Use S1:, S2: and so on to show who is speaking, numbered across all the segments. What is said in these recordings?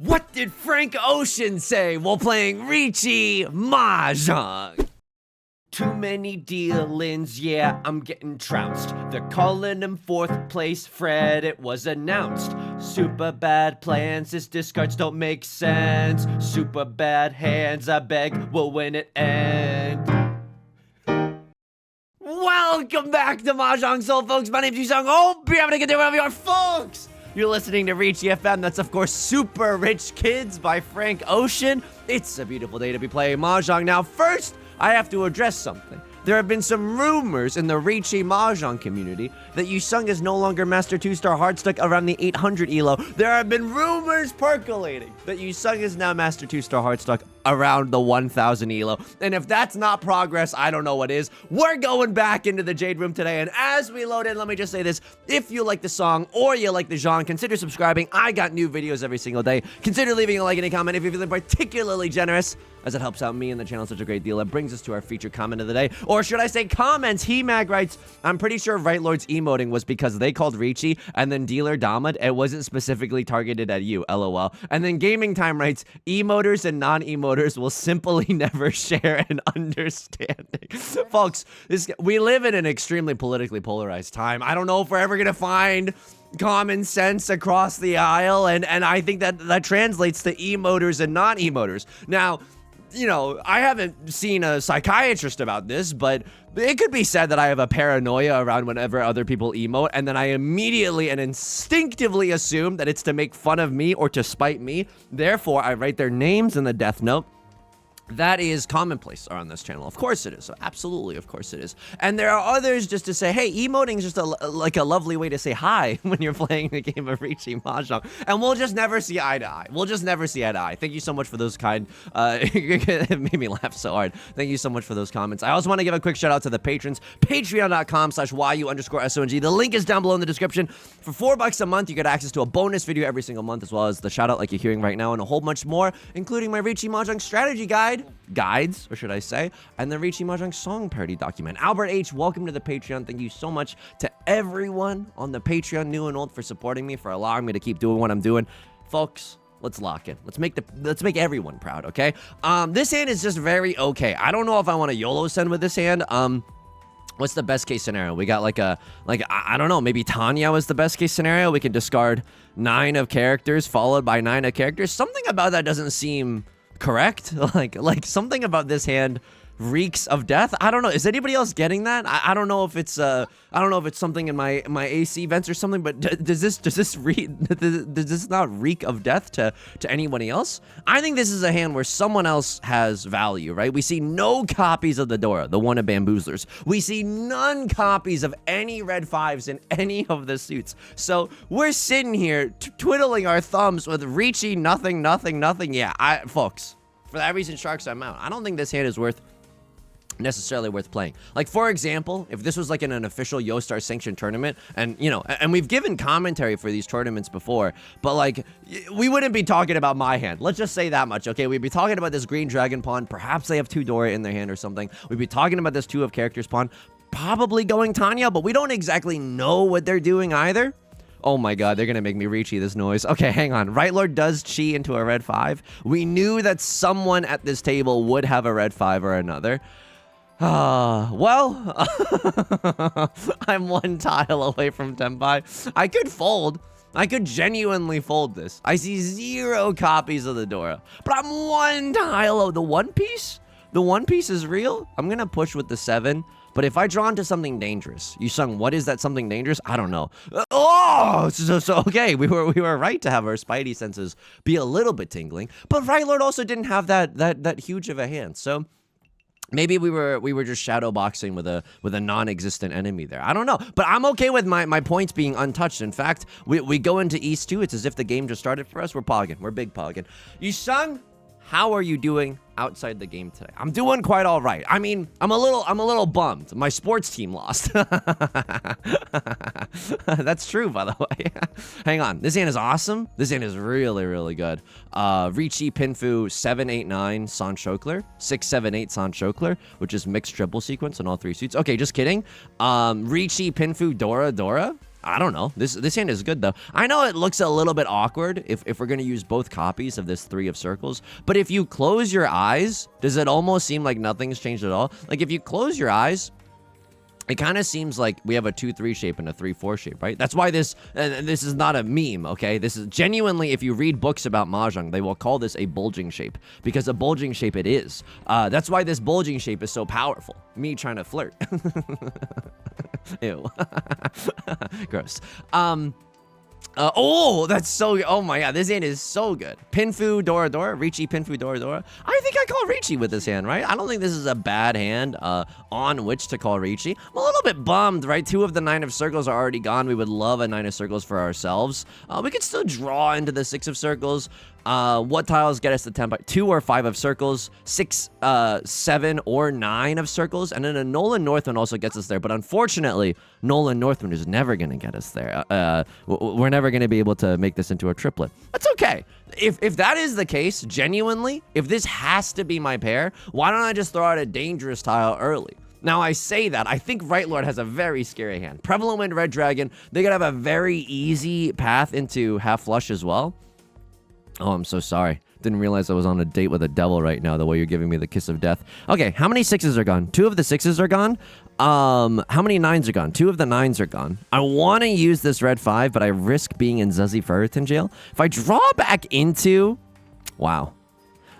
S1: What did Frank Ocean say while playing Riichi Mahjong? Too many dealings, yeah, I'm getting trounced. They're calling him 4th place, Fred, it was announced. Super bad plans, his discards don't make sense. Super bad hands, I beg, will win it end. Welcome back to Mahjong Soul, folks. My name's Yusong. Hope you're having a good day wherever you are, folks. You're listening to Riichi FM. That's, of course, Super Rich Kids by Frank Ocean. It's a beautiful day to be playing Mahjong. Now, first, I have to address something. There have been some rumors in the Riichi Mahjong community that Yusong is no longer Master 2-star Hardstuck around the 800 elo. There have been rumors percolating that Yusong is now Master 2-star Hardstuck around the 1000 elo. And if that's not progress, I don't know what is. We're going back into the Jade Room today, and as we load in, let me just say this. If you like the song or you like the genre, consider subscribing. I got new videos every single day. Consider leaving a like and a comment if you're feeling particularly generous, as it helps out me and the channel such a great deal. It brings us to our featured comment of the day. Or should I say comments? He-Mag writes, I'm pretty sure Right Lord's emoting was because they called Riichi and then Dealer Damad. It wasn't specifically targeted at you, lol. And then Gaming Time writes, emoters and non-emoters will simply never share an understanding. Folks, we live in an extremely politically polarized time. I don't know if we're ever going to find common sense across the aisle, and I think that translates to emoters and non-emoters. Now, you know, I haven't seen a psychiatrist about this, but it could be said that I have a paranoia around whenever other people emote, and then I immediately and instinctively assume that it's to make fun of me or to spite me. Therefore, I write their names in the death note. That is commonplace on this channel. Of course it is. Absolutely, of course it is. And there are others just to say, hey, emoting is just like a lovely way to say hi when you're playing a game of Riichi Mahjong. And we'll just never see eye to eye. We'll just never see eye to eye. Thank you so much for those kind, it made me laugh so hard. Thank you so much for those comments. I also want to give a quick shout out to the patrons, patreon.com/YU_SONG. The link is down below in the description. For $4 a month, you get access to a bonus video every single month, as well as the shout out like you're hearing right now, and a whole bunch more, including my Riichi Mahjong strategy guides, or should I say, and the Riichi Mahjong song parody document. Albert H, welcome to the Patreon. Thank you so much to everyone on the Patreon, new and old, for supporting me, for allowing me to keep doing what I'm doing. Folks, let's lock in. Let's make everyone proud, okay? This hand is just very okay. I don't know if I want to YOLO send with this hand. What's the best case scenario? We got I don't know, maybe Tanya was the best case scenario. We can discard 9 of characters followed by 9 of characters. Something about that doesn't seem correct. Like something about this hand reeks of death. I don't know. Is anybody else getting that? I don't know if it's I don't know if it's something in my AC vents or something, but does this not reek of death to anybody else? I think this is a hand where someone else has value, right? We see no copies of the Dora, the one of Bamboozlers. We see none copies of any red 5s in any of the suits. So we're sitting here twiddling our thumbs with Riichi nothing. Yeah, folks, for that reason, Sharks, I'm out. I don't think this hand is necessarily worth playing. Like, for example, if this was like in an official Yostar sanctioned tournament, and you know, and we've given commentary for these tournaments before, but like, we wouldn't be talking about my hand. Let's just say that much, okay? We'd be talking about this green dragon pawn. Perhaps they have 2 Dora in their hand or something. We'd be talking about this 2 of characters pawn, probably going Tanya, but we don't exactly know what they're doing either. Oh my god, they're gonna make me Riichi this noise. Okay, hang on. Right Lord does chi into a red 5. We knew that someone at this table would have a red 5 or another. Well, I'm 1 tile away from Tenpai. I could fold. I could genuinely fold this. I see 0 copies of the Dora, but I'm 1 tile of the One Piece. The One Piece is real. I'm gonna push with the 7. But if I draw into something dangerous, Yusong, what is that something dangerous? I don't know. So okay, we were right to have our spidey senses be a little bit tingling. But Right Lord also didn't have that huge of a hand. So maybe we were just shadow boxing with a non-existent enemy there. I don't know, but I'm okay with my points being untouched. In fact, we go into East 2. It's as if the game just started for us. We're pogging. We're big pogging. Yusong, how are you doing outside the game today? I'm doing quite all right. I mean, I'm a little bummed. My sports team lost. That's true, by the way. Hang on. This hand is awesome. This hand is really, really good. Riichi Pinfu 789 San Chokler, 678 San Chokler, which is mixed triple sequence on all 3 suits. Okay, just kidding. Riichi Pinfu Dora. I don't know. This hand is good, though. I know it looks a little bit awkward if we're going to use both copies of this 3 of circles. But if you close your eyes, does it almost seem like nothing's changed at all? Like, if you close your eyes, it kind of seems like we have a 2-3 shape and a 3-4 shape, right? That's why this is not a meme, okay? This is genuinely, if you read books about Mahjong, they will call this a bulging shape, because a bulging shape it is. That's why this bulging shape is so powerful. Me trying to flirt. Ew. Gross. Oh, that's so, oh my god, this hand is so good. Pinfu Dora Dora, Riichi Pinfu Dora Dora. I think I call Riichi with this hand, right? I don't think this is a bad hand on which to call Riichi. I'm a little bit bummed, right? 2 of the 9 of circles are already gone. We would love a 9 of circles for ourselves. We could still draw into the 6 of circles. What tiles get us the 10 by 2 or 5 of circles, 6, 7, or 9 of circles, and then a Nolan Northwind also gets us there. But unfortunately, Nolan Northwind is never going to get us there. We're never going to be able to make this into a triplet. That's okay. If that is the case, genuinely, if this has to be my pair, why don't I just throw out a dangerous tile early? Now, I say that. I think Right Lord has a very scary hand. Prevalent Wind, Red Dragon, they could have a very easy path into half flush as well. Oh, I'm so sorry. Didn't realize I was on a date with a devil right now, the way you're giving me the kiss of death. Okay, how many 6s are gone? 2 of the 6s are gone. How many 9s are gone? 2 of the 9s are gone. I want to use this red 5, but I risk being in Zuzzy Ferritin jail. If I draw back into... Wow.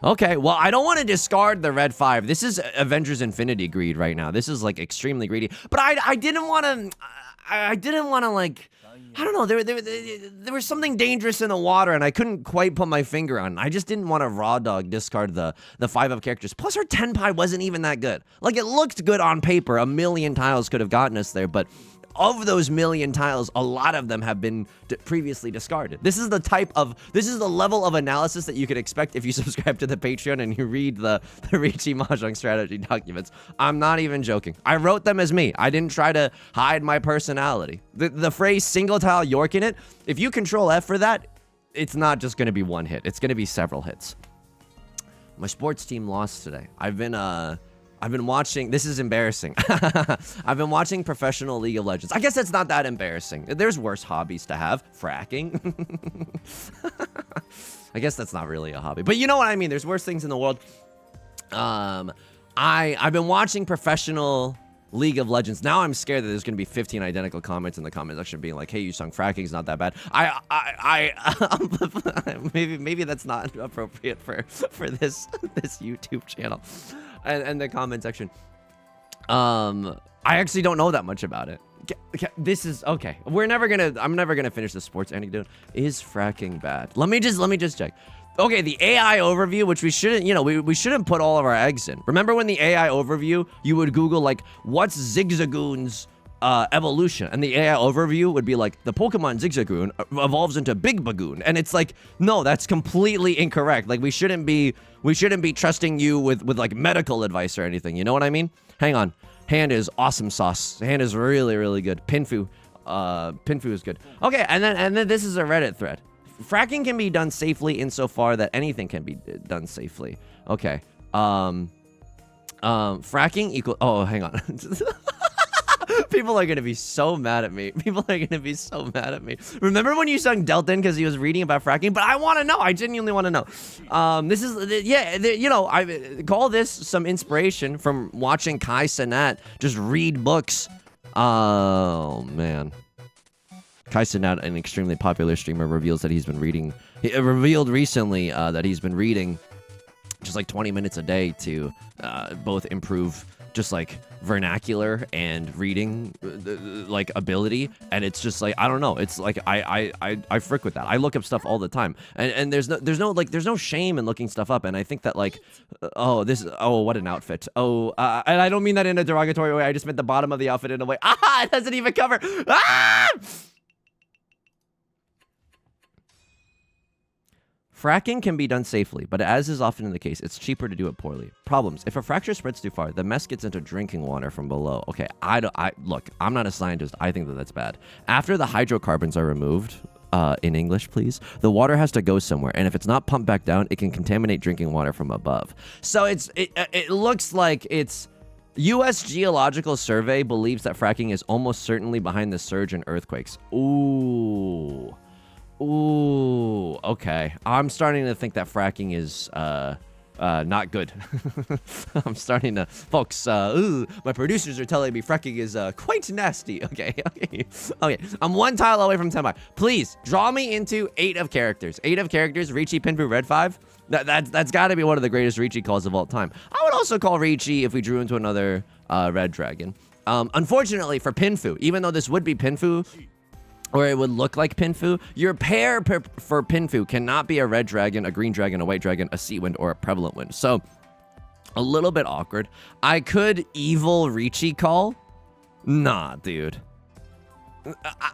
S1: Okay, well, I don't want to discard the red 5. This is Avengers Infinity greed right now. This is, like, extremely greedy. But I didn't want to... I didn't want to, like... I don't know, there was something dangerous in the water, and I couldn't quite put my finger on it. I just didn't want to raw dog discard the 5 of characters. Plus, her 10 pie wasn't even that good. Like, it looked good on paper. A million tiles could have gotten us there, but of those million tiles, a lot of them have been previously discarded. This is the level of analysis that you could expect if you subscribe to the Patreon and you read the Riichi Mahjong strategy documents. I'm not even joking. I wrote them as me. I didn't try to hide my personality. The phrase single tile York in it, if you control F for that, it's not just going to be one hit. It's going to be several hits. My sports team lost today. I've been watching, this is embarrassing. I've been watching professional League of Legends. I guess that's not that embarrassing. There's worse hobbies to have. Fracking. I guess that's not really a hobby, but you know what I mean. There's worse things in the world. I've been watching professional League of Legends. Now I'm scared that there's going to be 15 identical comments in the comment section being like, hey, Yusong, fracking's not that bad. Maybe that's not appropriate for this YouTube channel. And the comment section. I actually don't know that much about it. This is okay. I'm never gonna finish the sports anecdote. Is fracking bad? Let me just check. Okay, the AI overview, which we shouldn't, we shouldn't put all of our eggs in. Remember when the AI overview, you would Google like, what's Zigzagoon's evolution, and the AI overview would be like, the Pokemon Zigzagoon evolves into Big Bagoon, and it's like, no, that's completely incorrect. Like, we shouldn't be trusting you with like medical advice or anything. You know what I mean? Hang on. Hand is awesome sauce. Hand is really, really good. Pinfu is good. Okay, and then this is a Reddit thread. Fracking can be done safely insofar that anything can be done safely. Okay. Fracking equal. Oh, hang on. People are gonna be so mad at me. Remember when you sung Delton because he was reading about fracking? But I want to know. I genuinely want to know. This is, yeah, I call this some inspiration from watching Kai Cenat just read books. Oh, man. Kai Cenat, an extremely popular streamer, reveals that he's been reading. He revealed recently that he's been reading just like 20 minutes a day to both improve just like vernacular and reading like ability, and it's just like, I don't know, it's like I frick with that. I look up stuff all the time, and there's no shame in looking stuff up, and I think that like what an outfit. And I don't mean that in a derogatory way. I just meant the bottom of the outfit in a way. It doesn't even cover. Fracking can be done safely, but as is often the case, it's cheaper to do it poorly. Problems. If a fracture spreads too far, the mess gets into drinking water from below. Okay, look, I'm not a scientist. I think that that's bad. After the hydrocarbons are removed, in English, please, the water has to go somewhere, and if it's not pumped back down, it can contaminate drinking water from above. So it looks like it's U.S. Geological Survey believes that fracking is almost certainly behind the surge in earthquakes. Ooh. Ooh. Okay. I'm starting to think that fracking is not good. I'm starting to, folks, my producers are telling me fracking is quite nasty. Okay. I'm one tile away from 10 by. Please draw me into 8 of characters. 8 of characters, Riichi Pinfu Red 5. That's got to be one of the greatest Riichi calls of all time. I would also call Riichi if we drew into another red dragon. Unfortunately for Pinfu, even though this would be Pinfu, or it would look like Pinfu, your pair for Pinfu cannot be a red dragon, a green dragon, a white dragon, a sea wind, or a prevalent wind. So, a little bit awkward. I could evil Riichi call. Nah, dude.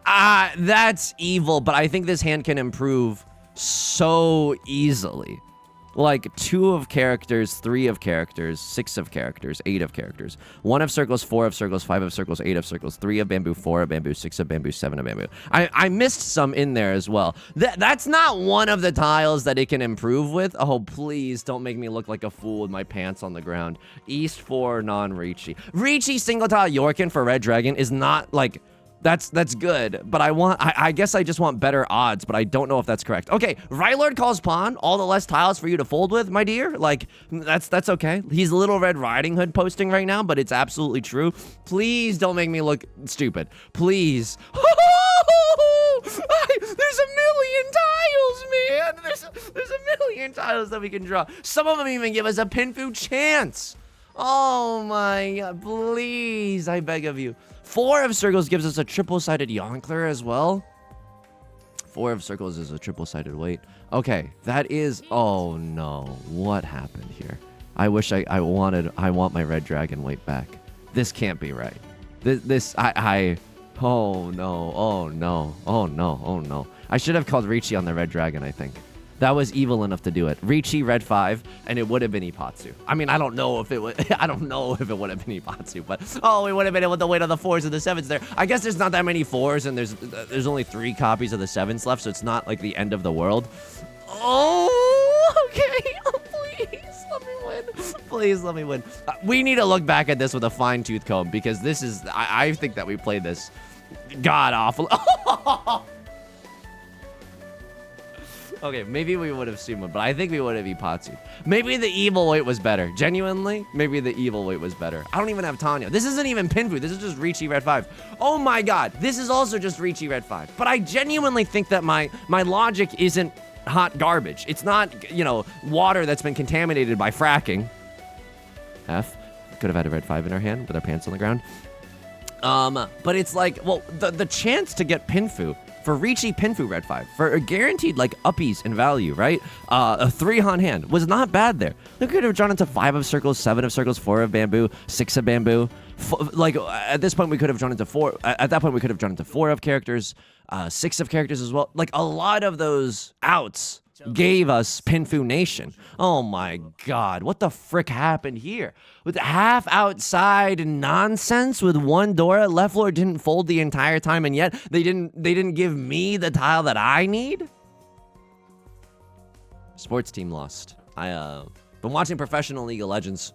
S1: That's evil, but I think this hand can improve so easily. Like 2 of characters, 3 of characters, 6 of characters, 8 of characters, 1 of circles, 4 of circles, 5 of circles, 8 of circles, 3 of bamboo, 4 of bamboo, 6 of bamboo, 7 of bamboo. I missed some in there as well. That's not one of the tiles that it can improve with. Oh, please don't make me look like a fool with my pants on the ground. East 4 non-Riichi. Riichi single tile Yorkin for red dragon is not like... That's good, but I guess I just want better odds, but I don't know if that's correct. Okay, Rylord calls pawn, all the less tiles for you to fold with, my dear. Like, that's okay. He's Little Red Riding Hood posting right now, but it's absolutely true. Please don't make me look stupid. Please. There's a million tiles, man. There's a million tiles that we can draw. Some of them even give us a Pinfu chance. Oh my God, please, I beg of you. 4 of circles gives us a triple-sided Yonkler as well. 4 of circles is a triple-sided weight. Okay, that is... Oh, no. What happened here? I wish I want my red dragon weight back. This can't be right. Oh, no. Oh, no. Oh, no. Oh, no. I should have called Riichi on the red dragon, I think. That was evil enough to do it. Riichi red 5, and it would have been Ippatsu. I mean, I don't know if it would. I don't know if it would have been Ippatsu, but oh, we would have been able to wait on the 4s and the 7s there. I guess there's not that many 4s, and there's only 3 copies of the 7s left, so it's not like the end of the world. Oh, okay. Oh, please let me win. Please let me win. We need to look back at this with a fine-tooth comb because this is. I think that we played this god awful. Okay, maybe we would have Sumo, but I think we would have Ippatsu. Maybe the evil weight was better. Genuinely, maybe the evil weight was better. I don't even have Tanya. This isn't even Pinfu. This is just Riichi Red 5. Oh my God, this is also just Riichi Red 5. But I genuinely think that my logic isn't hot garbage. It's not, you know, water that's been contaminated by fracking. F. Could have had a red 5 in our hand with our pants on the ground. But it's like, well, the chance to get Pinfu for Riichi Pinfu Red 5, for a guaranteed, like, uppies in value, right? A 3 on hand was not bad there. They could have drawn into 5 of circles, 7 of circles, 4 of bamboo, 6 of bamboo. Like, at this point, we could have drawn into 4. At that point, we could have drawn into 4 of characters, 6 of characters as well. Like, a lot of those outs gave us Pinfu Nation. Oh my God, what the frick happened here? With half outside nonsense with 1 Dora, left floor didn't fold the entire time, and yet they didn't give me the tile that I need? Sports team lost. I been watching professional League of Legends.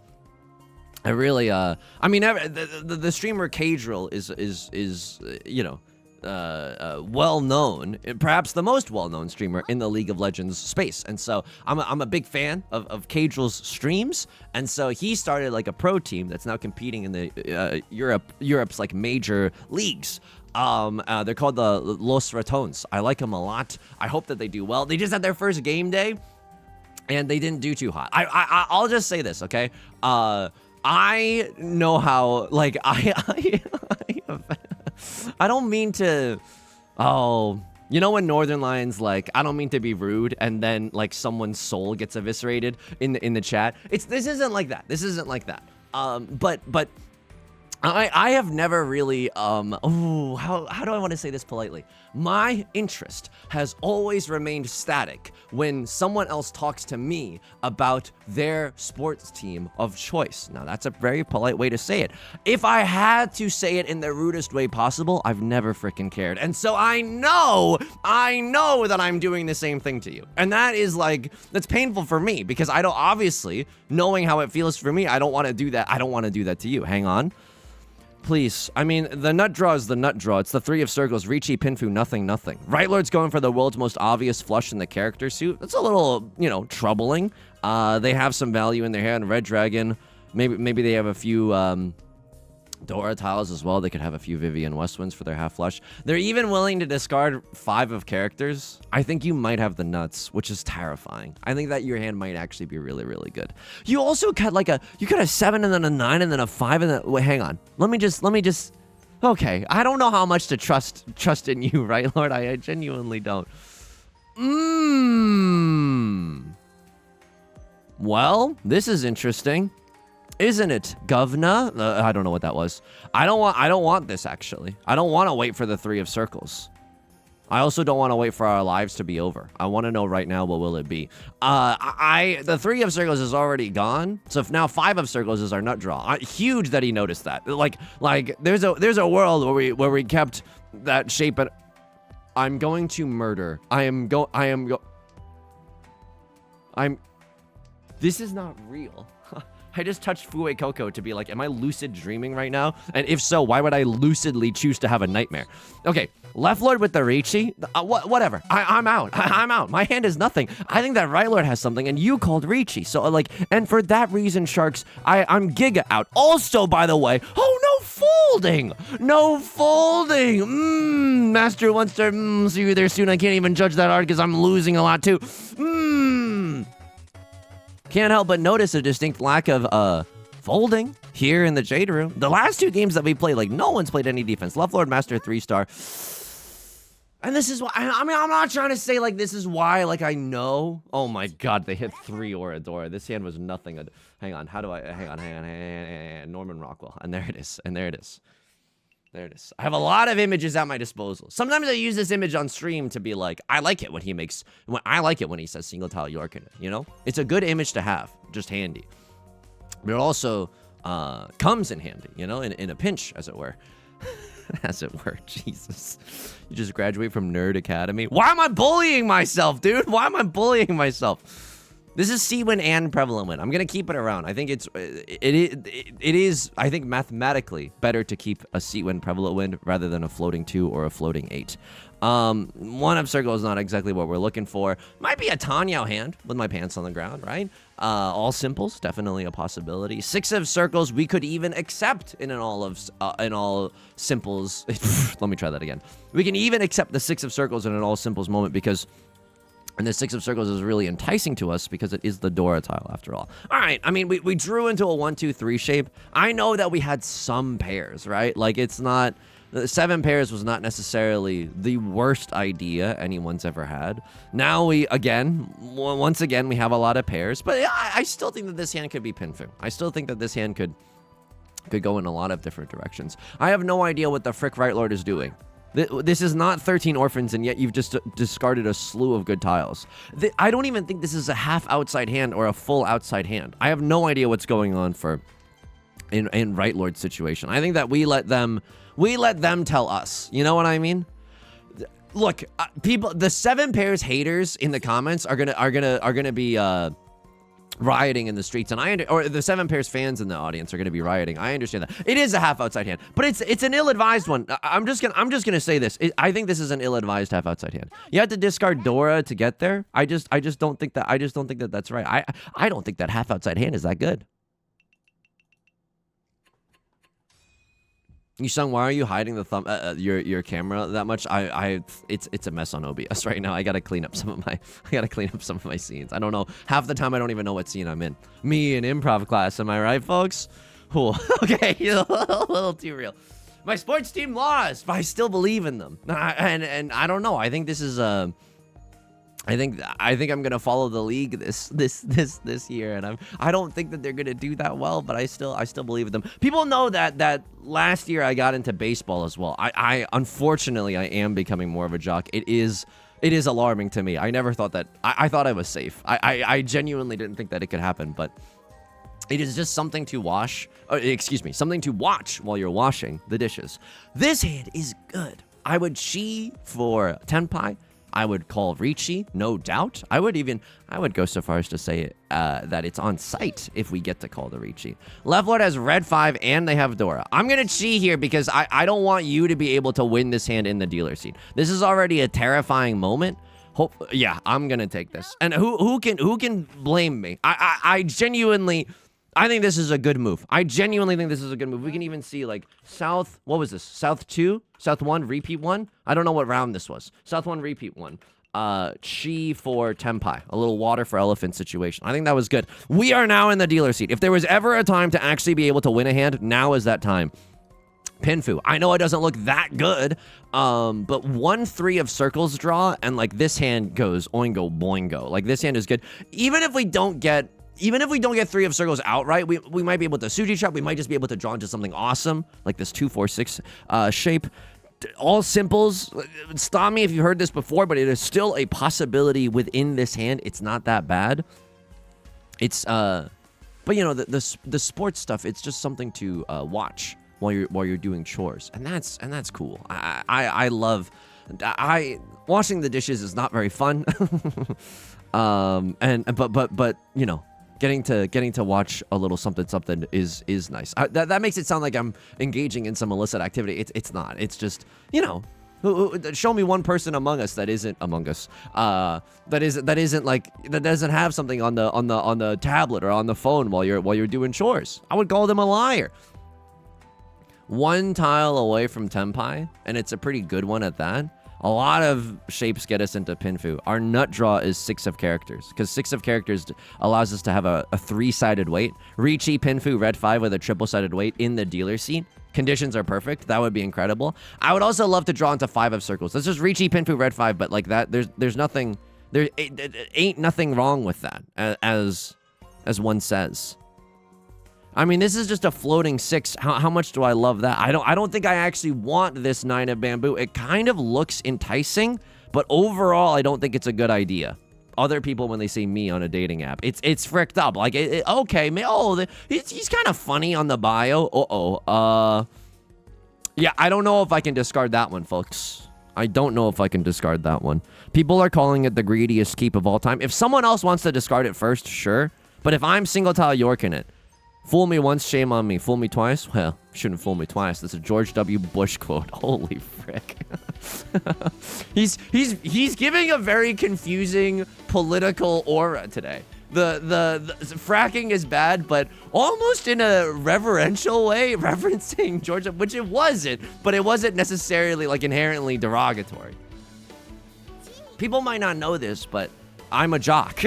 S1: I really I mean the streamer Cadrill is you know, well known, perhaps the most well known streamer in the League of Legends space, and so I'm a big fan of Cadrill's streams, and so he started like a pro team that's now competing in the Europe's like major leagues. They're called the Los Ratones. I like them a lot. I hope that they do well. They just had their first game day, and they didn't do too hot. I'll just say this, okay? I know how, like, I don't mean to, oh, you know when Northern Lions, like, I don't mean to be rude, and then, like, someone's soul gets eviscerated in the chat? This isn't like that. This isn't like that. But I have never really, how do I want to say this politely? My interest has always remained static when someone else talks to me about their sports team of choice. Now, that's a very polite way to say it. If I had to say it in the rudest way possible, I've never freaking cared. And so I know that I'm doing the same thing to you. And that is like, that's painful for me because I don't, obviously, knowing how it feels for me, I don't want to do that. I don't want to do that to you. Hang on. Please. I mean, the nut draw is the nut draw. It's the 3 of circles. Riichi, Pinfu, nothing, nothing. Right Lord's going for the world's most obvious flush in the character suit. That's a little, you know, troubling. They have some value in their hand. Red Dragon. Maybe they have a few, Dora tiles as well. They could have a few Vivian Westwinds for their half flush. They're even willing to discard 5 of characters. I think you might have the nuts, which is terrifying. I think that your hand might actually be really, really good. You also cut like you cut a 7 and then a 9 and then a 5 and then, wait, hang on. Let me just, okay. I don't know how much to trust in you, right, Lord? I genuinely don't. Well, this is interesting. Isn't it, governor? I don't know what that was. I don't want this, actually. I don't want to wait for the 3 of circles. I also don't want to wait for our lives to be over. I want to know right now, what will it be? The 3 of circles is already gone. So if now 5 of circles is our nut draw. Huge that he noticed that. Like there's a world where we kept that shape. And I'm going to murder. This is not real. I just touched Fue Coco to be like, am I lucid dreaming right now? And if so, why would I lucidly choose to have a nightmare? Okay, left lord with the Riichi. Whatever. I'm out. I'm out. My hand is nothing. I think that right lord has something, and you called Riichi. So like, and for that reason, Sharks, I'm giga out. Also, by the way, oh no folding. No folding. Master wants to see you there soon. I can't even judge that art because I'm losing a lot too. Can't help but notice a distinct lack of folding here in the Jade Room. The last 2 games that we played, like, no one's played any defense. Left Lord, Master, 3-star. And this is why, I mean, I'm not trying to say, like, this is why, like, I know. Oh my god, they hit 3 Oradora. This hand was nothing. Hang on, how do I, hang on. Norman Rockwell. And there it is, There it is. I have a lot of images at my disposal. Sometimes I use this image on stream to be like, I like it when he says single tile York in it, you know? It's a good image to have, just handy. But it also comes in handy, you know, in a pinch, as it were. As it were, Jesus. You just graduate from Nerd Academy. Why am I bullying myself, dude? Why am I bullying myself? This is C-win and prevalent win. I'm going to keep it around. I think it is, I think, mathematically better to keep a C-win prevalent win rather than a floating 2 or a floating 8. 1 of circle is not exactly what we're looking for. Might be a Tanyo hand with my pants on the ground, right? All simples, definitely a possibility. 6 of circles, we could even accept in all simples. Let me try that again. We can even accept the 6 of circles in an all simples moment because... And the 6 of circles is really enticing to us because it is the Dora tile after all. All right, I mean, we drew into a 1-2-3 shape. I know that we had some pairs, right? Like, it's not... The 7 pairs was not necessarily the worst idea anyone's ever had. Now once again, we have a lot of pairs. But I still think that this hand could be Pinfu. I still think that this hand could go in a lot of different directions. I have no idea what the frick Right Lord is doing. This is not 13 orphans, and yet you've just discarded a slew of good tiles. I don't even think this is a half outside hand or a full outside hand. I have no idea what's going on in Right Lord's situation. I think that we let them tell us. You know what I mean? Look, people, the 7 pairs haters in the comments are gonna be rioting in the streets, and or the 7 pairs fans in the audience are going to be rioting. I understand that. It is a half outside hand, but it's an ill-advised one. I'm just gonna say this. I think this is an ill-advised half outside hand. You have to discard Dora to get there. I just don't think that that's right. I don't think that half outside hand is that good. Yusong, why are you hiding the your camera that much? It's a mess on OBS right now. I gotta clean up some of my scenes. I don't know. Half the time I don't even know what scene I'm in. Me in improv class, am I right, folks? Cool. Okay, a little too real. My sports team lost, but I still believe in them. And I don't know. I think this is I think I'm gonna follow the league this year, and I don't think that they're gonna do that well, but I still believe in them. People know that last year I got into baseball as well. I unfortunately I am becoming more of a jock. It is alarming to me. I never thought that. I thought I was safe. I genuinely didn't think that it could happen, but it is just something to something to watch while you're washing the dishes. This hand is good. I would chi for Tenpai. I would call Riichi, no doubt. I would go so far as to say that it's on site if we get to call the Riichi. Left Lord has red 5 and they have Dora. I'm going to chi here because I don't want you to be able to win this hand in the dealer seat. This is already a terrifying moment. Yeah, I'm going to take this. And who can blame me? I genuinely... I think this is a good move. I genuinely think this is a good move. We can even see, like, South... What was this? South 2? South 1? Repeat 1? I don't know what round this was. South 1, repeat 1. Chi for Tenpai. A little water for elephant situation. I think that was good. We are now in the dealer seat. If there was ever a time to actually be able to win a hand, now is that time. Pinfu. I know it doesn't look that good, but 1-3 of circles draw, and, like, this hand goes oingo boingo. Like, this hand is good. Even if we don't get 3 of circles outright, we might be able to Suji chop. We might just be able to draw into something awesome, like this 2-4-6 shape. All simples. Stop me if you heard this before, but it is still a possibility within this hand. It's not that bad. It's but you know the sports stuff. It's just something to watch while you're doing chores, and that's cool. I love. Washing the dishes is not very fun. But you know. Getting to watch a little something is nice. That makes it sound like I'm engaging in some illicit activity. It's not. It's just, you know, show me one person among us that isn't among us. That doesn't have something on the tablet or on the phone while you're doing chores. I would call them a liar. 1 tile away from Tenpai, and it's a pretty good one at that. A lot of shapes get us into Pinfu. Our nut draw is 6 of characters, because 6 of characters allows us to have a 3-sided weight. Riichi, Pinfu, red 5 with a triple-sided weight in the dealer seat. Conditions are perfect. That would be incredible. I would also love to draw into 5 of circles. That's just Riichi, Pinfu, red 5, but like that, there's nothing, there ain't nothing wrong with that, as one says. I mean, this is just a floating 6. How much do I love that? I don't think I actually want this 9 of bamboo. It kind of looks enticing, but overall, I don't think it's a good idea. Other people, when they see me on a dating app, it's fricked up. Like, okay, he's kind of funny on the bio. Yeah, I don't know if I can discard that one, folks. I don't know if I can discard that one. People are calling it the greediest keep of all time. If someone else wants to discard it first, sure. But if I'm single tile Yorking it, fool me once, shame on me. Fool me twice? Well, shouldn't fool me twice. That's a George W. Bush quote. Holy frick. He's giving a very confusing political aura today. The fracking is bad, but almost in a reverential way, referencing George, which it wasn't, but it wasn't necessarily like inherently derogatory. People might not know this, but I'm a jock.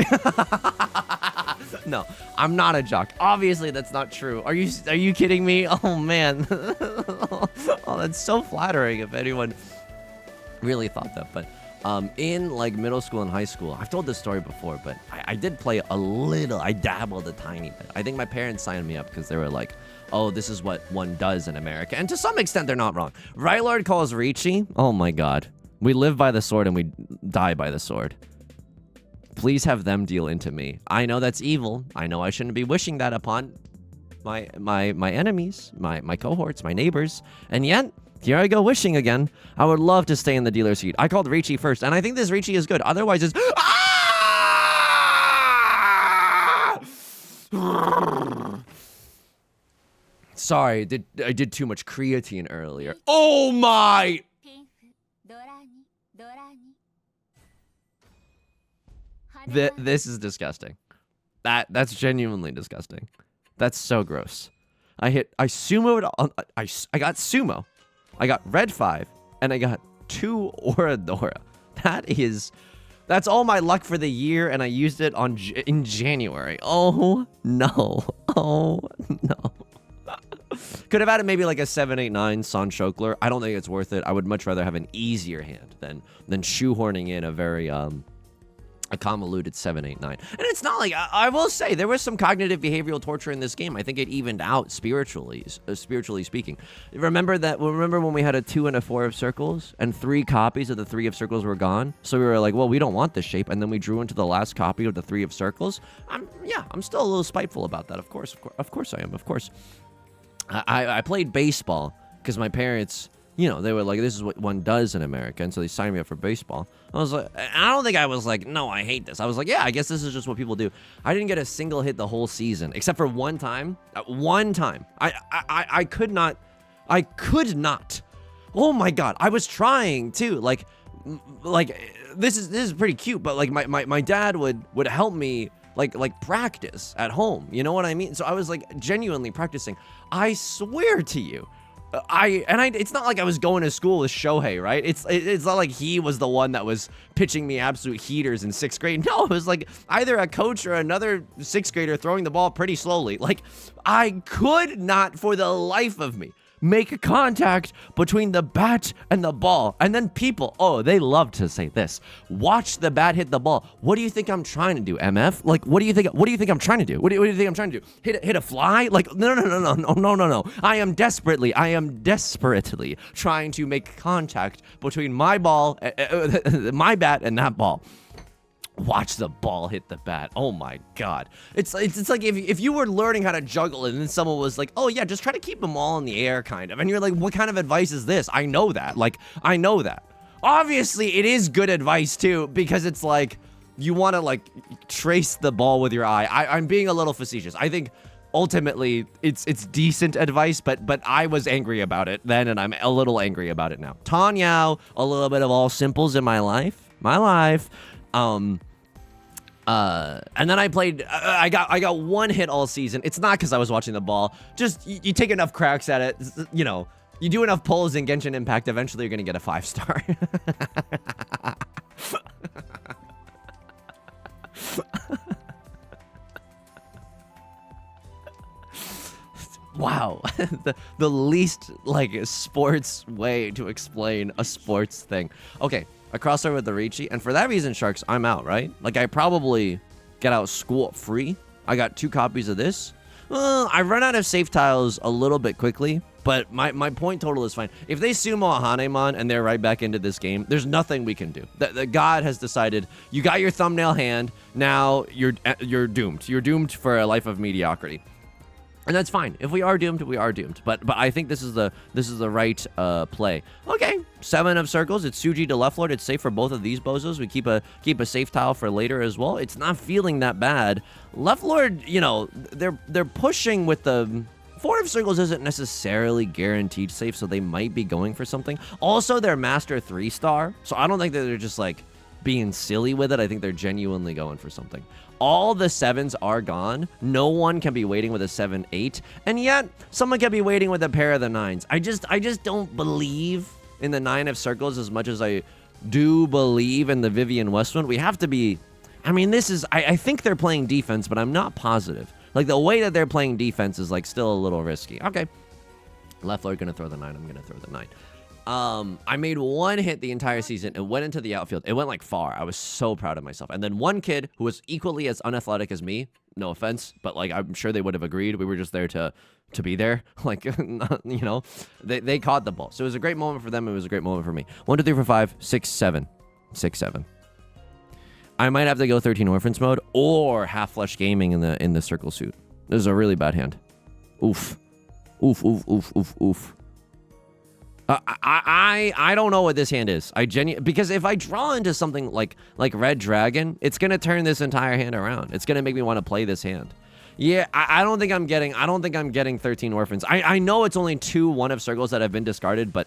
S1: No, I'm not a jock. Obviously, that's not true. Are you kidding me? Oh, man. Oh, that's so flattering if anyone really thought that. But in like middle school and high school, I've told this story before, but I did play a little. I dabbled a tiny bit. I think my parents signed me up because they were like, oh, this is what one does in America. And to some extent, they're not wrong. Right Lord calls Riichi. Oh, my God. We live by the sword and we die by the sword. Please have them deal into me. I know that's evil. I know I shouldn't be wishing that upon my enemies, my cohorts, my neighbors. And yet, here I go wishing again. I would love to stay in the dealer seat. I called Riichi first, and I think this Riichi is good. Otherwise, it's... Sorry, I did too much creatine earlier. Oh my... This is disgusting. That's genuinely disgusting. That's so gross. I sumoed on... I got sumo. I got red 5, and I got 2 Oradora. That's all my luck for the year, and I used it in January. Oh, no. Oh, no. Could have had it maybe like a 7-8-9 Son Shokler. I don't think it's worth it. I would much rather have an easier hand than shoehorning in a very a convoluted 7, 8, 9. And it's not like, I will say, there was some cognitive behavioral torture in this game. I think it evened out spiritually speaking. Remember when we had a 2 and a 4 of circles, and 3 copies of the 3 of circles were gone? So we were like, well, we don't want this shape, and then we drew into the last copy of the 3 of circles? I'm still a little spiteful about that, of course I am, of course. I played baseball, because my parents... they were like, this is what one does in America, and so they signed me up for baseball. I was like, I don't think I was like, no, I hate this. I was like, yeah, I guess this is just what people do. I didn't get a single hit the whole season, except for one time. One time. I could not. Oh my God. I was trying too. Like this is pretty cute, but like my dad would help me like practice at home. You know what I mean? So I was like genuinely practicing. I swear to you. It's not like I was going to school with Shohei, right? It's not like he was the one that was pitching me absolute heaters in 6th grade. No, it was like either a coach or another 6th grader throwing the ball pretty slowly. Like, I could not, for the life of me, make contact between the bat and the ball. And then people, they love to say this. Watch the bat hit the ball. What do you think I'm trying to do, MF? Like, what do you think I'm trying to do? What do you think I'm trying to do? Hit a fly? Like, no. I am desperately trying to make contact between my ball, my bat, and that ball. Watch the ball hit the bat. Oh my God. It's like if you were learning how to juggle and then someone was like, oh yeah, just try to keep them all in the air kind of. And you're like, what kind of advice is this? I know that. Obviously it is good advice too, because it's like, you want to like trace the ball with your eye. I'm being a little facetious. I think ultimately it's decent advice, but I was angry about it then, and I'm a little angry about it now. Tanyao, a little bit of all simples in my life. And then I played, I got one hit all season. It's not because I was watching the ball. Just, you take enough cracks at it, you do enough pulls in Genshin Impact, eventually you're going to get a 5-star. Wow. the least, sports way to explain a sports thing. Okay. I crossed over with the Riichi, and for that reason, Sharks, I'm out, right? Like, I probably get out of school free. I got 2 copies of this. I run out of safe tiles a little bit quickly, but my point total is fine. If they sumo a Hanemon and they're right back into this game, there's nothing we can do. The God has decided, you got your thumbnail hand, now you're doomed. You're doomed for a life of mediocrity. And that's fine. If we are doomed, we are doomed. But I think this is the right play. Okay, 7 of circles. It's Suji to left lord. It's safe for both of these bozos. We keep a safe tile for later as well. It's not feeling that bad. Left lord, they're pushing with the 4 of circles isn't necessarily guaranteed safe, so they might be going for something. Also, they're master 3-star, so I don't think that they're just like being silly with it. I think they're genuinely going for something. All the 7s are gone. No one can be waiting with a 7-8, and yet someone can be waiting with a pair of the 9s. I just don't believe in the 9 of circles as much as I do believe in the Vivian West one. We have to be. I mean, this is. I think they're playing defense, but I'm not positive. Like, the way that they're playing defense is like still a little risky. Okay, left lord gonna throw the 9. I'm gonna throw the 9. I made 1 hit the entire season and went into the outfield. It went like far. I was so proud of myself. And then one kid who was equally as unathletic as me, no offense, but like, I'm sure they would have agreed. We were just there to be there. Like, they caught the ball. So it was a great moment for them. It was a great moment for me. 1, 2, 3, 4, 5, 6, 7. 6, 7. I might have to go 13 Orphans mode or half flesh gaming in the circle suit. This is a really bad hand. Oof. Oof, oof, oof, oof, oof. I don't know what this hand is. Because if I draw into something like Red Dragon, it's gonna turn this entire hand around. It's gonna make me want to play this hand. Yeah, I don't think I'm getting 13 Orphans. I know it's only 2 1 of circles that have been discarded, but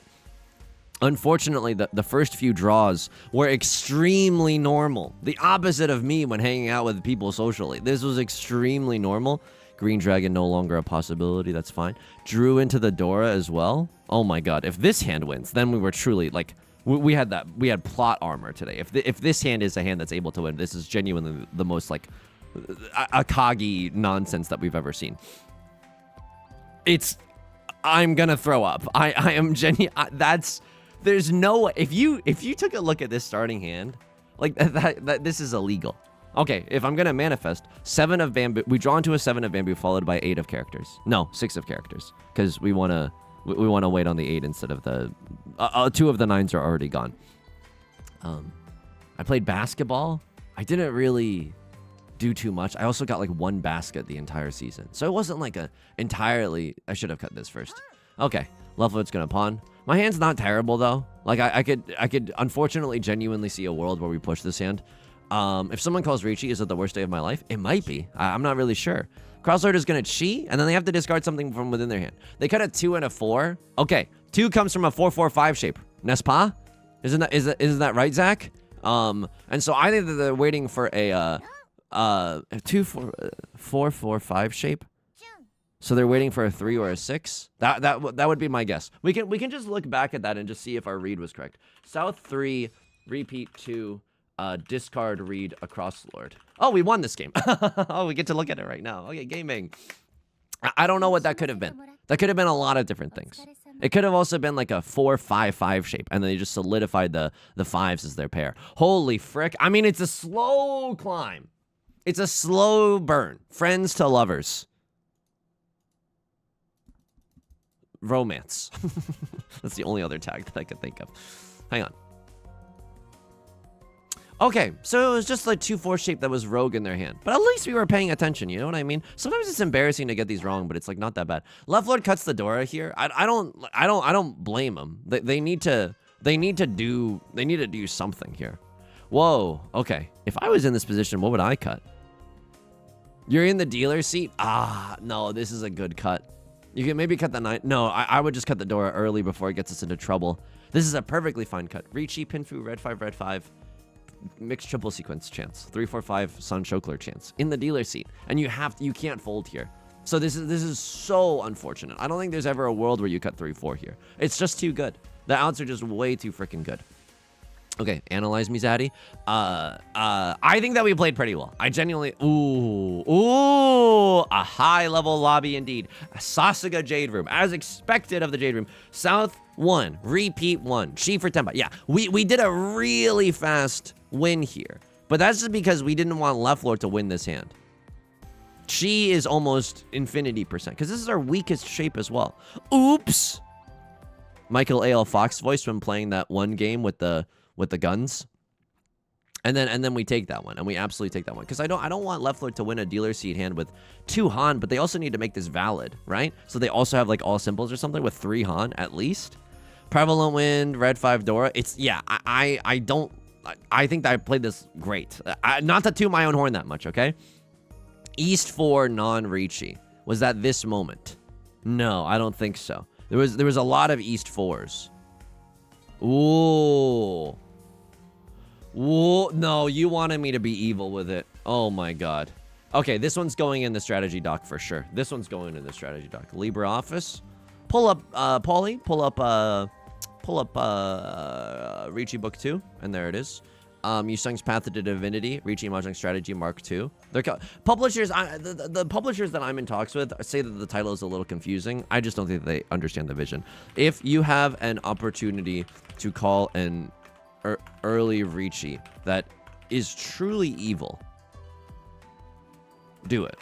S1: unfortunately the first few draws were extremely normal. The opposite of me when hanging out with people socially. This was extremely normal. Green Dragon no longer a possibility. That's fine. Drew into the Dora as well. Oh my God. If this hand wins, then we were truly like, we had plot armor today. If this hand is a hand that's able to win, this is genuinely the most like Akagi nonsense that we've ever seen. I'm gonna throw up. I am there's no way. If you took a look at this starting hand, Like, this is illegal. Okay, if I'm gonna manifest 7 of bamboo, we draw into a 7 of bamboo followed by 8 of characters. No, 6 of characters, because we wanna wait on the 8 instead of the 2 of the 9s are already gone. I played basketball. I didn't really do too much. I also got like 1 basket the entire season, so it wasn't like a entirely. I should have cut this first. Okay, Leftfoot's gonna pawn. My hand's not terrible though. Like I could unfortunately genuinely see a world where we push this hand. If someone calls Riichi, is it the worst day of my life? It might be. I'm not really sure. Crosslord is going to chi, and then they have to discard something from within their hand. They cut a 2 and a 4. Okay, 2 comes from a 4-4-5 shape. N'est-ce pas? Isn't that right, Zach? And so I think that they're waiting for a 4-4-5 shape. So they're waiting for a 3 or a 6. That would be my guess. We can just look back at that and just see if our read was correct. South 3, repeat 2. Discard read across Lord. Oh, we won this game. Oh, we get to look at it right now. Okay, gaming. I don't know what that could have been. That could have been a lot of different things. It could have also been like a 4-5-5 shape, and then they just solidified the 5s as their pair. Holy frick. I mean, it's a slow climb. It's a slow burn. Friends to lovers. Romance. That's the only other tag that I could think of. Hang on. Okay, so it was just like 2-4 shape that was rogue in their hand. But at least we were paying attention, you know what I mean? Sometimes it's embarrassing to get these wrong, but it's like not that bad. Left Lord cuts the Dora here. I don't blame them. They need to do something here. Whoa, okay. If I was in this position, what would I cut? You're in the dealer seat? Ah, no, this is a good cut. You can maybe cut the 9. No, I would just cut the Dora early before it gets us into trouble. This is a perfectly fine cut. Riichi, Pinfu, red 5. Mixed triple sequence chance. 3-4-5 Sun Chokler chance. In the dealer seat. And you can't fold here. So this is so unfortunate. I don't think there's ever a world where you cut 3-4 here. It's just too good. The outs are just way too freaking good. Okay, analyze me, Zaddy. I think that we played pretty well. I genuinely... Ooh, a high-level lobby indeed. A Sasuga Jade Room, as expected of the Jade Room. South 1, repeat 1. Chi for Tenpa. Yeah, we did a really fast win here. But that's just because we didn't want Left Lord to win this hand. Chi is almost infinity %, because this is our weakest shape as well. Oops! Michael A.L. Fox voice when playing that one game with the guns, and then we take that one, and we absolutely take that one, because I don't want Left Lord to win a dealer seat hand with 2 Han, but they also need to make this valid, right? So they also have like all symbols or something with 3 Han at least. Prevalent Wind, red 5 Dora. It's yeah. I think that I played this great. Not to toot my own horn that much, okay? East 4 non-Riichi. Was that this moment? No, I don't think so. There was a lot of East 4s. Ooh. Ooh, no, you wanted me to be evil with it. Oh my god. Okay, this one's going in the strategy doc for sure. This one's going in the strategy doc. LibreOffice. Pull up, Paulie. Pull up Riichi Book 2, and there it is. Yusong's Path to Divinity, Riichi Mahjong Strategy Mark II. They're publishers. The publishers that I'm in talks with say that the title is a little confusing. I just don't think they understand the vision. If you have an opportunity to call an early Riichi that is truly evil, do it.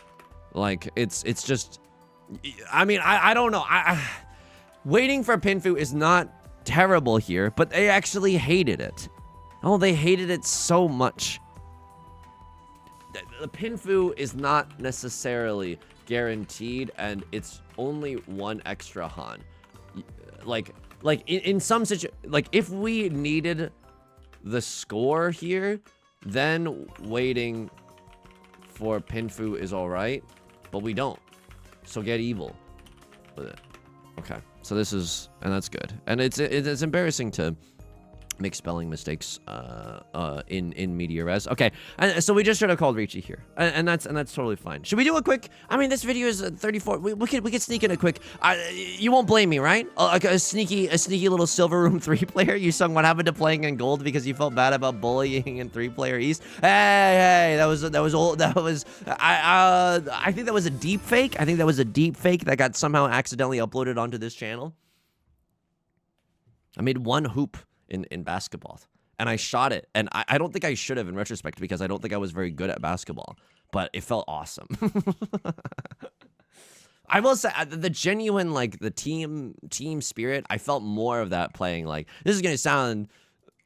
S1: Like it's just. I mean, I don't know. Waiting for Pinfu is not terrible here, but they actually hated it. Oh, they hated it so much. The Pinfu is not necessarily guaranteed, and it's only 1 extra Han. Like in some situation, like if we needed the score here, then waiting for Pinfu is all right, but we don't. So get evil with it. Okay, so this is, and that's good, and it's embarrassing to make spelling mistakes in media res. Okay, and so we just should have called Riichi here, and that's totally fine. Should we do a quick? I mean, this video is 34. We could sneak in a quick. You won't blame me, right? Like a sneaky little Silver Room 3-player. Yusong, what happened to playing in gold because you felt bad about bullying in 3-player East? Hey, that was old. That was I think that was a deep fake. I think that was a deep fake that got somehow accidentally uploaded onto this channel. I made 1 hoop in basketball. and I shot it. And I don't think I should have in retrospect because I don't think I was very good at basketball, but it felt awesome. I will say the genuine, like the team spirit, I felt more of that playing. Like, this is going to sound,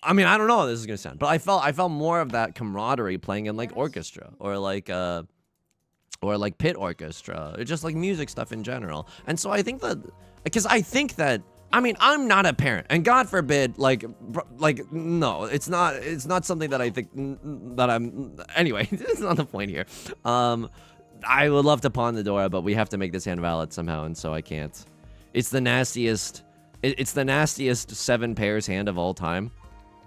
S1: I mean, I don't know how this is going to sound, but I felt more of that camaraderie playing in like orchestra or like pit orchestra or just like music stuff in general. And so I think that, because I think that, I mean, I'm not a parent, and God forbid, like no, it's not something that I think that I'm, anyway, it's not the point here. I would love to pawn the Dora, but we have to make this hand valid somehow, and so I can't. It's the nastiest, it's the nastiest 7 pairs hand of all time.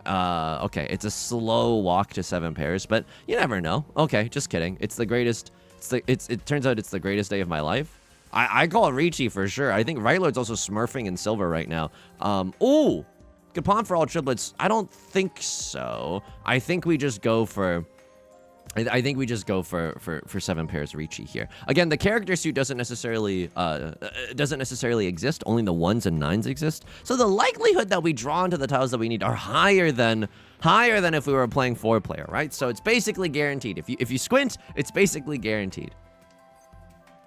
S1: Okay, it's a slow walk to 7 pairs, but you never know. Okay, just kidding. It's the greatest, it turns out it's the greatest day of my life. I call Riichi for sure. I think Right Lord's also smurfing in silver right now. Ooh, good pawn for all triplets. I don't think so. I think we just go for, I think we just go for 7 pairs Riichi here. Again, the character suit doesn't necessarily exist. Only the 1s and 9s exist. So the likelihood that we draw into the tiles that we need are higher than if we were playing 4-player, right? So it's basically guaranteed. If you squint, it's basically guaranteed.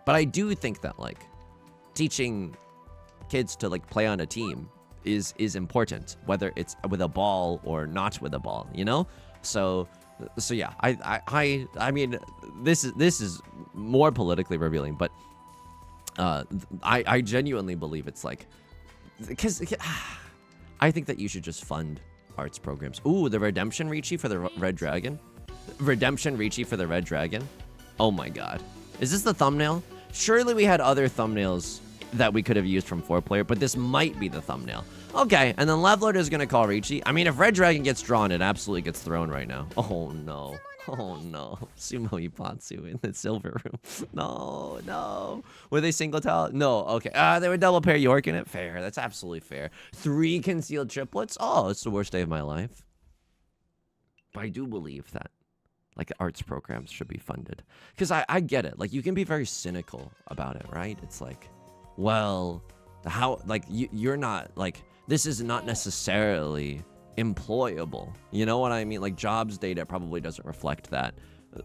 S1: But I do think that, like, teaching kids to, like, play on a team is important, whether it's with a ball or not with a ball, you know? So yeah, I mean, this is more politically revealing, but I genuinely believe it's like, because I think that you should just fund arts programs. Ooh, the Redemption Riichi for the Red Dragon. Redemption Riichi for the Red Dragon. Oh my god. Is this the thumbnail? Surely we had other thumbnails that we could have used from 4-player, but this might be the thumbnail. Okay, and then Left Lord is going to call Riichi. I mean, if Red Dragon gets drawn, it absolutely gets thrown right now. Oh, no. Oh, no. Sumo Ipatsu in the silver room. No. Were they single tile? No, okay. They were double pair York in it? Fair. That's absolutely fair. 3 concealed triplets? Oh, it's the worst day of my life. But I do believe that, like, arts programs should be funded. Because I get it. Like, you can be very cynical about it, right? It's like, well, how, like, you're not, like, this is not necessarily employable. You know what I mean? Like, jobs data probably doesn't reflect that,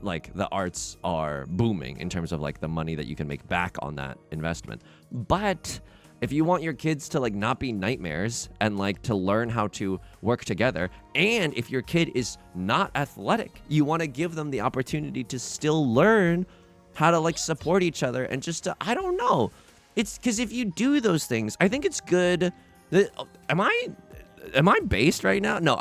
S1: like, the arts are booming in terms of, like, the money that you can make back on that investment. But if you want your kids to, like, not be nightmares and, like, to learn how to work together, and if your kid is not athletic, you want to give them the opportunity to still learn how to, like, support each other and just to, I don't know. It's because if you do those things, I think it's good. Am I based right now? No.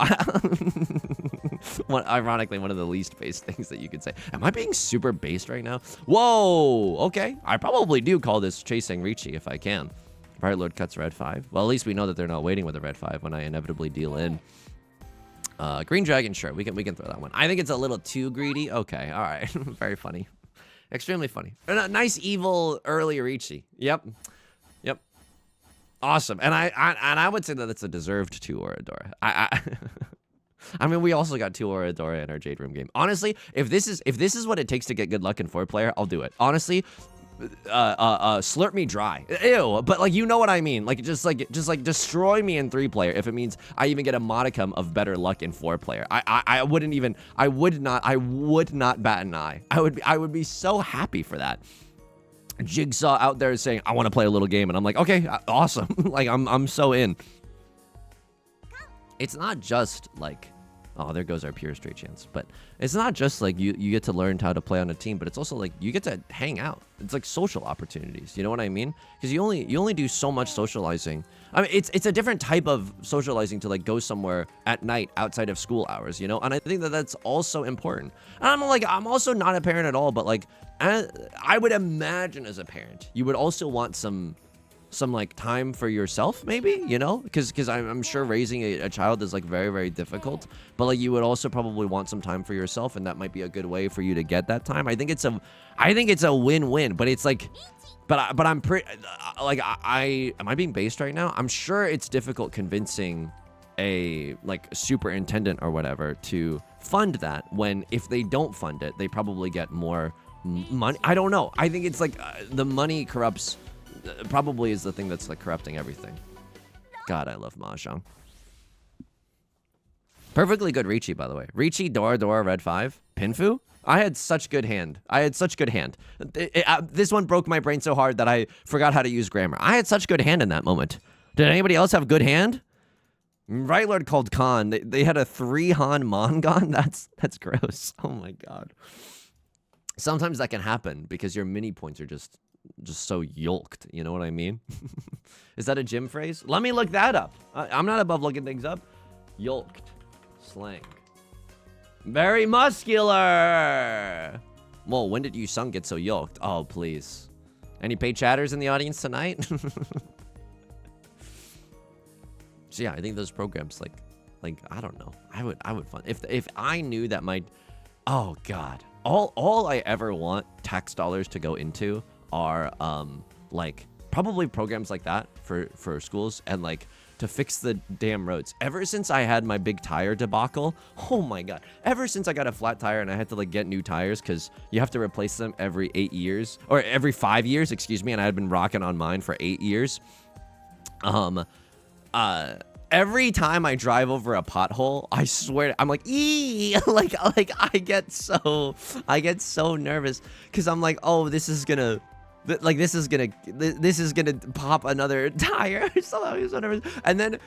S1: Ironically, one of the least based things that you could say. Am I being super based right now? Whoa. Okay. I probably do call this chasing Riichi if I can. Right Lord cuts red 5. Well, at least we know that they're not waiting with a red 5 when I inevitably deal in. Green Dragon, sure. We can throw that one. I think it's a little too greedy. Okay. All right. Very funny. Extremely funny. Nice evil early Riichi. Yep. Awesome. And I would say that it's a deserved 2 Oradora. I mean, we also got 2 Oradora in our Jade Room game. Honestly, if this is what it takes to get good luck in 4-player, I'll do it. Honestly, slurp me dry. Ew, but like, you know what I mean? Like, just destroy me in 3-player if it means I even get a modicum of better luck in 4-player. I would not bat an eye. I would be so happy for that. Jigsaw out there saying, I want to play a little game, and I'm like, okay, awesome. Like, I'm so in. It's not just like, oh, there goes our pure straight chance. But it's not just like you get to learn how to play on a team, but it's also like you get to hang out. It's like social opportunities. You know what I mean? Because you only do so much socializing. I mean, it's a different type of socializing to like go somewhere at night outside of school hours, you know? And I think that that's also important. And I'm also not a parent at all, but like, I would imagine as a parent, you would also want some like time for yourself, maybe, you know, because I'm sure raising a child is like very, very difficult, but like you would also probably want some time for yourself, and that might be a good way for you to get that time. I think it's a win-win, but it's like, but I'm pretty like, am I being based right now? I'm sure it's difficult convincing a like superintendent or whatever to fund that, when if they don't fund it, they probably get more money. I don't know. I think it's like the money corrupts. Probably is the thing that's like corrupting everything. God, I love Mahjong. Perfectly good Riichi, by the way. Riichi, Dora Dora, red 5, Pinfu. I had such good hand. This one broke my brain so hard that I forgot how to use grammar. I had such good hand in that moment. Did anybody else have good hand? Right Lord called Khan. They had a 3 Han Mongon. That's gross. Oh my god. Sometimes that can happen because your mini points are just so yolked. You know what I mean? Is that a gym phrase? Let me look that up. I'm not above looking things up. Yolked. Slang. Very muscular. Well, when did Yusong get so yoked? Oh, please. Any paid chatters in the audience tonight? So yeah, I think those programs, like I don't know. I would fun if I knew that my, oh god, all I ever want tax dollars to go into are like probably programs like that for schools and like to fix the damn roads. Ever since I had my big tire debacle, oh my god. Ever since I got a flat tire and I had to like get new tires because you have to replace them every 8 years or every 5 years, excuse me, and I had been rocking on mine for 8 years. Every time I drive over a pothole, I swear I'm like, ee, like I get so nervous because I'm like, oh, this is gonna pop another tire. So I'm so nervous. And then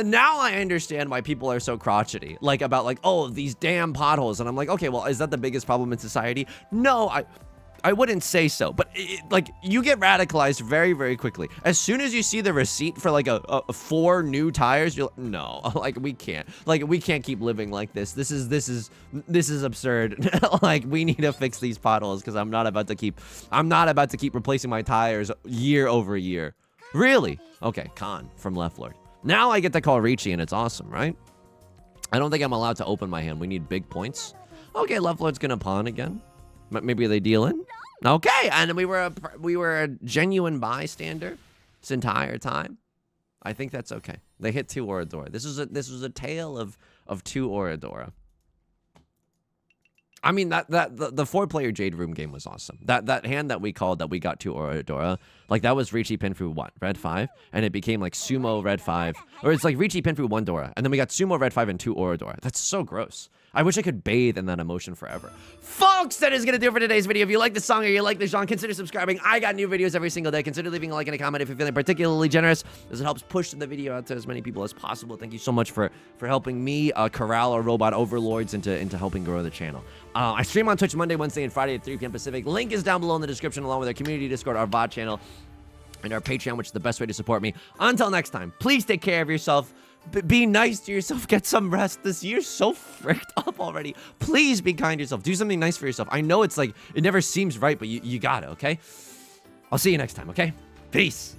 S1: now I understand why people are so crotchety, like about like, oh, these damn potholes. And I'm like, okay, well, is that the biggest problem in society? No, I wouldn't say so, but like you get radicalized very, very quickly. As soon as you see the receipt for like a 4 new tires, you're like, no, like we can't keep living like this. This is absurd. Like we need to fix these potholes because I'm not about to keep replacing my tires year over year. Really? Okay, Khan from Left Lord. Now I get to call Riichi and it's awesome, right? I don't think I'm allowed to open my hand. We need big points. Okay, Left Lord's gonna pawn again. Maybe they deal in. Okay, and we were a genuine bystander this entire time. I think that's okay. They hit 2 Oradora. This was a tale of 2 Oradora. I mean the 4-player Jade Room game was awesome. That hand that we called that we got 2 Oradora, like that was Riichi Pinfu 1 red 5, and it became like Sumo red 5, or it's like Riichi Pinfu 1 Dora, and then we got Sumo red 5 and 2 Oradora. That's so gross. I wish I could bathe in that emotion forever. Folks, that is going to do it for today's video. If you like the song or you like the genre, consider subscribing. I got new videos every single day. Consider leaving a like and a comment if you're feeling particularly generous, as it helps push the video out to as many people as possible. Thank you so much for helping me corral our robot overlords into helping grow the channel. I stream on Twitch Monday, Wednesday, and Friday at 3 p.m. Pacific. Link is down below in the description, along with our community Discord, our VOD channel, and our Patreon, which is the best way to support me. Until next time, please take care of yourself. Be nice to yourself. Get some rest. This year's so fricked up already. Please be kind to yourself. Do something nice for yourself. I know it's like, it never seems right, but you got it, okay? I'll see you next time, okay? Peace.